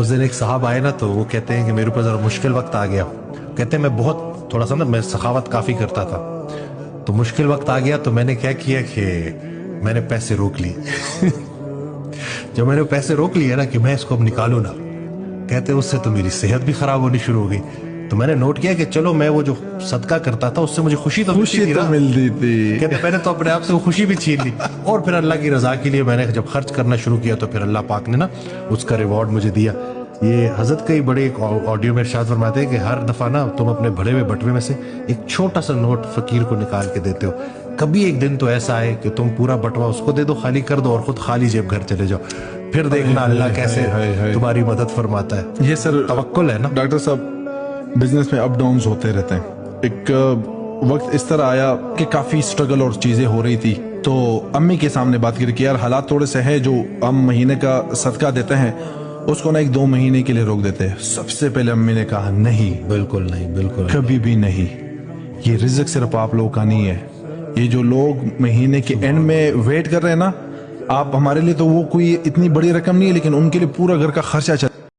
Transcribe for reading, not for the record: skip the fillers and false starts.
उस दिन एक साहब आए ना, तो वो कहते हैं कि मेरे ऊपर ज़रा मुश्किल वक्त आ गया। कहते हैं मैं बहुत थोड़ा सा ना, मैं सखावत काफ़ी करता था, तो मुश्किल वक्त आ गया तो मैंने क्या किया कि मैंने पैसे रोक लिए। जब मैंने पैसे रोक लिए ना कि मैं इसको अब निकालूँ ना, कहते उससे तो मेरी सेहत भी ख़राब होनी शुरू हो गई। तो मैंने नोट किया कि चलो मैं वो जो सदका करता था उससे मुझे खुशी तो मिलती थी। कहते मैंने तो अपने आप से वो खुशी भी छीन ली, और फिर अल्लाह की रज़ा के लिए मैंने जब खर्च करना शुरू किया तो फिर अल्लाह पाक ने ना उसका रिवॉर्ड मुझे दिया। ये हज़रत कई बड़े एक ऑडियो में इरशाद फरमाते हैं कि हर दफ़ा ना तुम अपने भरे हुए बटुए में से एक छोटा सा नोट फ़कीर को निकाल के देते हो। कभी एक दिन तो ऐसा आए कि तुम पूरा बटुआ उसको दे दो, खाली कर दो और खुद खाली जेब घर चले जाओ, फिर देखना अल्लाह कैसे तुम्हारी मदद फरमाता है। ये सर तवक्कुल है ना डॉक्टर साहब, बिजनेस में अप डाउन्स होते रहते हैं। एक वक्त इस तरह आया कि काफी स्ट्रगल और चीजें हो रही थी, तो अम्मी के सामने बात करी कि यार हालात थोड़े से है, जो हम महीने का सदका देते हैं उसको ना 1-2 महीने के लिए रोक देते हैं। सबसे पहले अम्मी ने कहा नहीं, बिल्कुल नहीं, बिल्कुल कभी भी नहीं। ये रिज़्क सिर्फ आप लोगों का नहीं है। ये जो लोग महीने के एंड में वेट कर रहे हैं ना, आप हमारे लिए तो वो कोई इतनी बड़ी रकम नहीं है, लेकिन उनके लिए पूरा घर का खर्चा